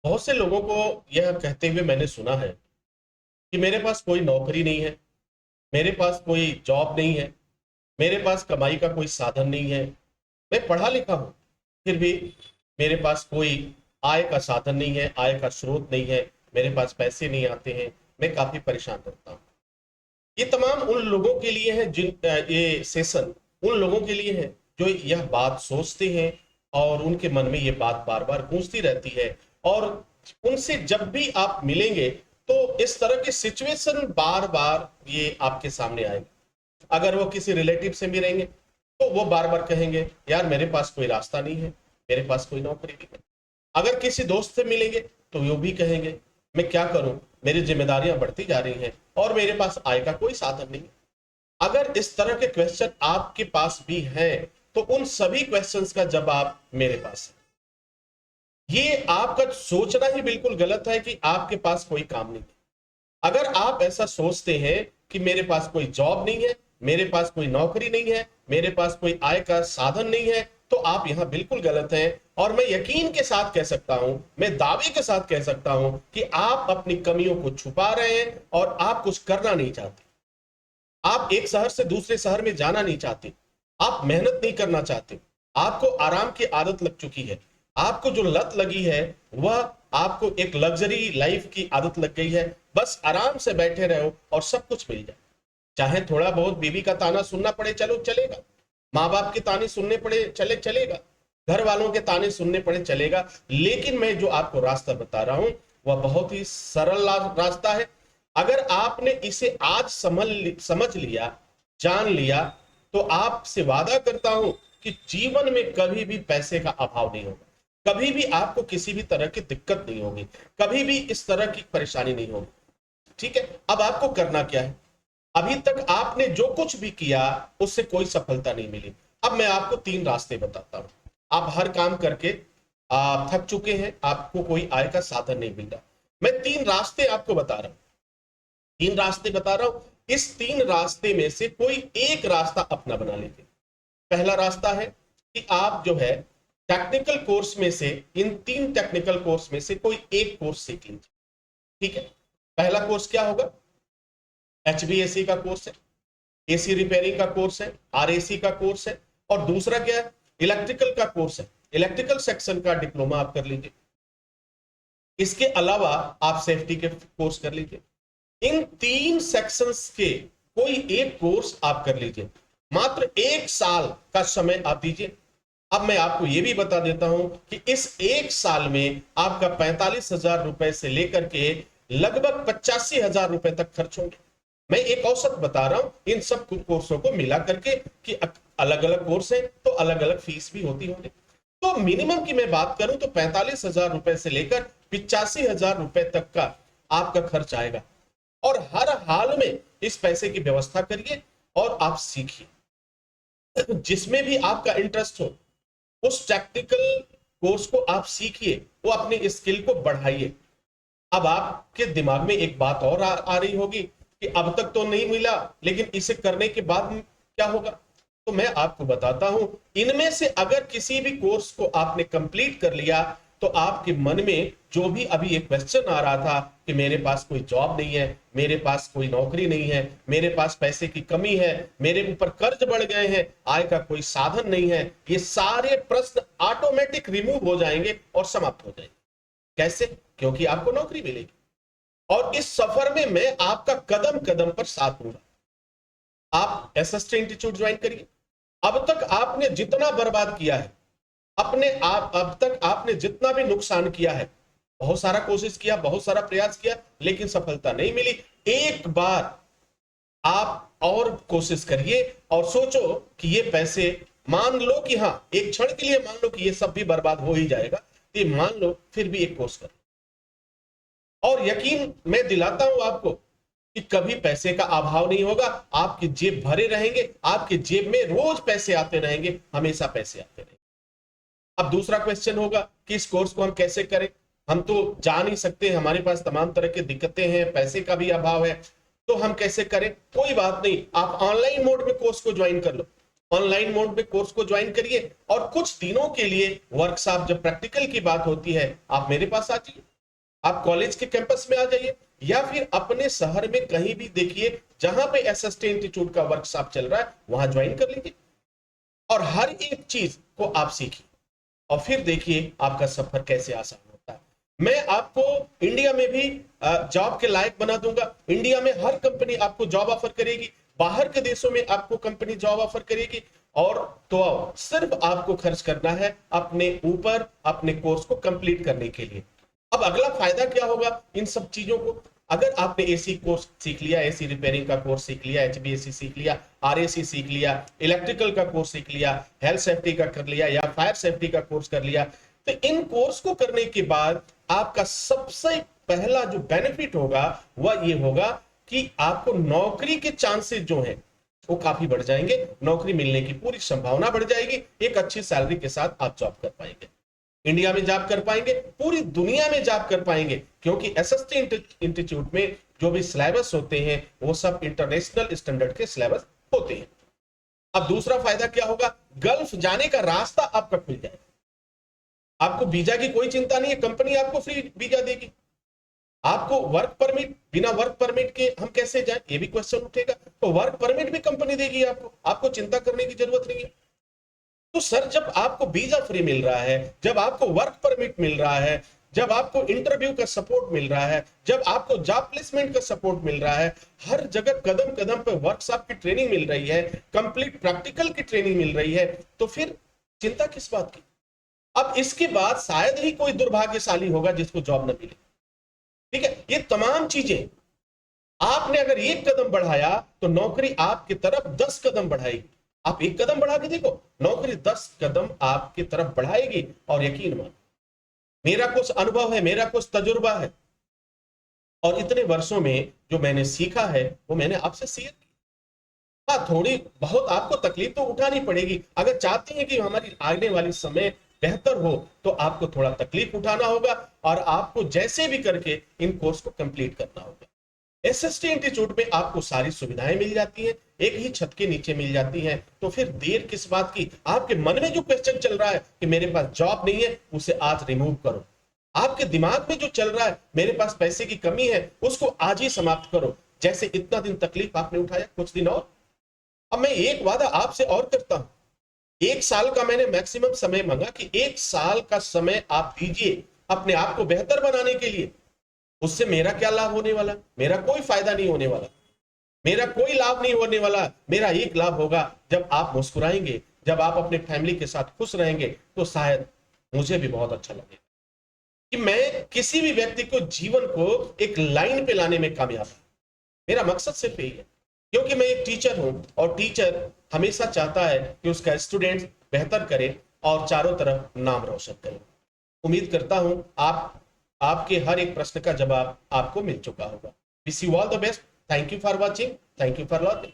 बहुत से लोगों को यह कहते हुए मैंने सुना है कि मेरे पास कोई नौकरी नहीं है, मेरे पास कोई जॉब नहीं है, मेरे पास कमाई का कोई साधन नहीं है। मैं पढ़ा लिखा हूं, फिर भी मेरे पास कोई आय का साधन नहीं है, आय का स्रोत नहीं है, मेरे पास पैसे नहीं आते हैं। मैं काफी परेशान रहता हूँ। ये तमाम उन लोगों के लिए है ये सेशन उन लोगों के लिए है जो यह बात सोचते हैं और उनके मन में ये बात बार बार गूंजती रहती है। और उनसे जब भी आप मिलेंगे तो इस तरह की सिचुएशन बार बार ये आपके सामने आएगी। अगर वो किसी रिलेटिव से मिलेंगे तो वो बार बार कहेंगे, यार मेरे पास कोई रास्ता नहीं है, मेरे पास कोई नौकरी नहीं है। अगर किसी दोस्त से मिलेंगे तो वो भी कहेंगे, मैं क्या करूं, मेरी जिम्मेदारियां बढ़ती जा रही हैं और मेरे पास आय का कोई साधन नहीं है। अगर इस तरह के क्वेश्चन आपके पास भी हैं तो उन सभी क्वेश्चंस का जवाब मेरे पास है। ये आपका सोचना ही बिल्कुल गलत है कि आपके पास कोई काम नहीं है। अगर आप ऐसा सोचते हैं कि मेरे पास कोई जॉब नहीं है, मेरे पास कोई नौकरी नहीं है, मेरे पास कोई आय का साधन नहीं है, तो आप यहां बिल्कुल गलत हैं। और मैं यकीन के साथ कह सकता हूं, मैं दावे के साथ कह सकता हूं कि आप अपनी कमियों को छुपा रहे हैं और आप कुछ करना नहीं चाहते। आप एक शहर से दूसरे शहर में जाना नहीं चाहते, आप मेहनत नहीं करना चाहते, आपको आराम की आदत लग चुकी है। आपको जो लत लगी है वह आपको एक लग्जरी लाइफ की आदत लग गई है। बस आराम से बैठे रहो और सब कुछ मिल जाए। चाहे थोड़ा बहुत बीवी का ताना सुनना पड़े, चलो चलेगा। माँ बाप के ताने सुनने पड़े, चलेगा। घर वालों के ताने सुनने पड़े, चलेगा। लेकिन मैं जो आपको रास्ता बता रहा हूं वह बहुत ही सरल रास्ता है। अगर आपने इसे आज समझ लिया, जान लिया, तो आपसे वादा करता हूं कि जीवन में कभी भी पैसे का अभाव नहीं होगा, कभी भी आपको किसी भी तरह की दिक्कत नहीं होगी, कभी भी इस तरह की परेशानी नहीं होगी। ठीक है, अब आपको करना क्या है? अभी तक आपने जो कुछ भी किया उससे कोई सफलता नहीं मिली। अब मैं आपको तीन रास्ते बताता हूं। आप हर काम करके आप थक चुके हैं, आपको कोई आय का साधन नहीं मिल रहा। मैं तीन रास्ते आपको बता रहा हूं, तीन रास्ते बता रहा हूं। इस तीन रास्ते में से कोई एक रास्ता अपना बना लीजिए। पहला रास्ता है कि आप जो है टेक्निकल कोर्स में से, इन तीन टेक्निकल कोर्स में से कोई एक कोर्स सीख लीजिए। ठीक है, पहला कोर्स क्या होगा? एचवीएसी का कोर्स है, एसी रिपेयरिंग का कोर्स है, आरएसी का कोर्स है। और दूसरा क्या है? इलेक्ट्रिकल का कोर्स है, इलेक्ट्रिकल सेक्शन का डिप्लोमा आप कर लीजिए। इसके अलावा आप सेफ्टी के कोर्स कर लीजिए। इन तीन सेक्शंस के कोई एक कोर्स आप कर लीजिए। मात्र एक साल का समय आप दीजिए। अब मैं आपको यह भी बता देता हूं कि इस एक साल में आपका 45,000 रुपए से लेकर के लगभग 85,000 रुपए तक खर्च होंगे। मैं एक औसत बता रहा हूं इन सब कोर्सों को मिला करके कि अलग अलग कोर्स है तो अलग अलग फीस भी होती होगी। तो मिनिमम की मैं बात करूं तो 45,000 रुपए से लेकर 85,000 रुपए तक का आपका खर्च आएगा। और हर हाल में इस पैसे की व्यवस्था करिए और आप सीखिए। जिसमें भी आपका इंटरेस्ट हो उस टेक्निकल कोर्स को आप सीखिए, वो अपनी स्किल को बढ़ाइए। अब आपके दिमाग में एक बात और आ रही होगी कि अब तक तो नहीं मिला, लेकिन इसे करने के बाद क्या होगा? तो मैं आपको बताता हूं, इनमें से अगर किसी भी कोर्स को आपने कंप्लीट कर लिया तो आपके मन में जो भी अभी एक क्वेश्चन आ रहा था कि मेरे पास कोई जॉब नहीं है, मेरे पास कोई नौकरी नहीं है, मेरे पास पैसे की कमी है, मेरे ऊपर कर्ज बढ़ गए हैं, आय का कोई साधन नहीं है, ये सारे प्रश्न ऑटोमेटिक रिमूव हो जाएंगे और समाप्त हो जाएंगे। कैसे? क्योंकि आपको नौकरी मिलेगी। और इस सफर में मैं आपका कदम कदम पर साथ दूंगा। आप एसएसटी इंस्टीट्यूट ज्वाइन करिए। अब तक आपने जितना बर्बाद किया है अपने आप, अब तक आपने जितना भी नुकसान किया है, बहुत सारा कोशिश किया, बहुत सारा प्रयास किया, लेकिन सफलता नहीं मिली। एक बार आप और कोशिश करिए और सोचो कि ये पैसे, मान लो कि हाँ एक क्षण के लिए मान लो कि ये सब भी बर्बाद हो ही जाएगा, तो ये मान लो फिर भी एक कोर्स कर। और यकीन मैं दिलाता हूं आपको कि कभी पैसे का अभाव नहीं होगा। आपकी जेब भरे रहेंगे, आपकी जेब में रोज पैसे आते रहेंगे, हमेशा पैसे आते रहेंगे। अब दूसरा क्वेश्चन होगा कि इस कोर्स को हम कैसे करें? हम तो जा नहीं सकते, हमारे पास तमाम तरह की दिक्कतें हैं, पैसे का भी अभाव है, तो हम कैसे करें? कोई बात नहीं, आप ऑनलाइन मोड में कोर्स को ज्वाइन कर लो। ऑनलाइन मोड में कोर्स को ज्वाइन करिए और कुछ दिनों के लिए वर्कशॉप, जब प्रैक्टिकल की बात होती है, आप मेरे पास आ जाइए, आप कॉलेज के कैंपस में आ जाइए, या फिर अपने शहर में कहीं भी देखिए जहां पे एसएसटी इंस्टीट्यूट का वर्कशॉप चल रहा है, वहां ज्वाइन कर लीजिए और हर एक चीज को आप सीखिए और फिर देखिए आपका सफर कैसे आसान होता है। मैं आपको इंडिया में भी जॉब के लायक बना दूंगा। इंडिया में हर कंपनी आपको जॉब ऑफर करेगी, बाहर के देशों में आपको कंपनी जॉब ऑफर करेगी, और तो सिर्फ आपको खर्च करना है अपने ऊपर, अपने कोर्स को कंप्लीट करने के लिए। अब अगला फायदा क्या होगा इन सब चीजों को? अगर आपने एसी कोर्स सीख लिया, एसी रिपेयरिंग का कोर्स सीख लिया, एचवीएसी सीख लिया, आरएसी सीख लिया, इलेक्ट्रिकल का कोर्स सीख लिया, हेल्थ सेफ्टी का कर लिया या फायर सेफ्टी का कोर्स कर लिया, तो इन कोर्स को करने के बाद आपका सबसे पहला जो बेनिफिट होगा वह ये होगा कि आपको नौकरी के चांसेस जो हैं वो काफी बढ़ जाएंगे, नौकरी मिलने की पूरी संभावना बढ़ जाएगी, एक अच्छी सैलरी के साथ आप जॉब कर पाएंगे, इंडिया में जॉब कर पाएंगे, पूरी दुनिया में जॉब कर पाएंगे, क्योंकि एसएसटी इंस्टीट्यूट में जो भी सिलेबस होते हैं वो सब इंटरनेशनल स्टैंडर्ड के सिलेबस होते हैं। अब दूसरा फायदा क्या होगा? गल्फ जाने का रास्ता आपका खुल जाएगा, आपको वीजा की कोई चिंता नहीं है, कंपनी आपको फ्री वीजा देगी। आपको वर्क परमिट, बिना वर्क परमिट के हम कैसे जाएं, ये भी क्वेश्चन उठेगा, तो वर्क परमिट भी कंपनी देगी आपको चिंता करने की जरूरत नहीं है। तो सर, जब आपको वीजा फ्री मिल रहा है, जब आपको वर्क परमिट मिल रहा है, जब आपको इंटरव्यू का सपोर्ट मिल रहा है, जब आपको जॉब प्लेसमेंट का सपोर्ट मिल रहा है, हर जगह कदम कदम पे वर्कशॉप की ट्रेनिंग मिल रही है, कंप्लीट प्रैक्टिकल की ट्रेनिंग मिल रही है, तो फिर चिंता किस बात की? अब इसके बाद शायद ही कोई दुर्भाग्यशाली होगा जिसको जॉब न मिले। ठीक है, ये तमाम चीजें आपने अगर एक कदम बढ़ाया तो नौकरी आपकी तरफ 10 कदम बढ़ाएगी। आप एक कदम बढ़ा के देखो, नौकरी 10 कदम आपकी तरफ बढ़ाएगी। और यकीन मानो, मेरा कुछ अनुभव है, मेरा कुछ तजुर्बा है, और इतने वर्षों में जो मैंने सीखा है वो मैंने आपसे शेयर किया। हाँ, थोड़ी बहुत आपको तकलीफ तो उठानी पड़ेगी। अगर चाहते हैं कि हमारी आने वाली समय बेहतर हो तो आपको थोड़ा तकलीफ उठाना होगा और आपको जैसे भी करके इन कोर्स को कंप्लीट करना होगा। एसएसटी इंस्टीट्यूट में आपको सारी सुविधाएं मिल जाती हैं, एक ही छत के नीचे मिल जाती हैं, तो फिर देर किस बात की? आपके मन में जो क्वेश्चन चल रहा है कि मेरे पास जॉब नहीं है, उसे आज रिमूव करो। आपके दिमाग में जो चल रहा है मेरे पास पैसे की कमी है, उसको आज ही समाप्त करो। जैसे इतना दिन तकलीफ आपने उठाया, कुछ दिन और। अब मैं एक वादा आपसे और करता हूं, 1 साल का मैंने मैक्सिमम समय मांगा कि 1 साल का समय आप दीजिए अपने आप को बेहतर बनाने के लिए। उससे मेरा क्या लाभ होने वाला? मेरा कोई फायदा नहीं होने वाला, मेरा कोई लाभ नहीं होने वाला। मेरा एक लाभ होगा, जब आप मुस्कुराएंगे, जब आप अपने फैमिली के साथ खुश रहेंगे, तो शायद मुझे भी बहुत अच्छा लगेगा कि मैं किसी भी व्यक्ति को, जीवन को एक लाइन पे लाने में कामयाब हूं। मेरा मकसद सिर्फ यही है, क्योंकि मैं एक टीचर हूं और टीचर हमेशा चाहता है कि उसका स्टूडेंट बेहतर करे और चारों तरफ नाम रोशन करे। उम्मीद करता हूं आपके हर एक प्रश्न का जवाब आपको मिल चुका होगा। Wish you all the best. Thank you for watching, thank you for learning.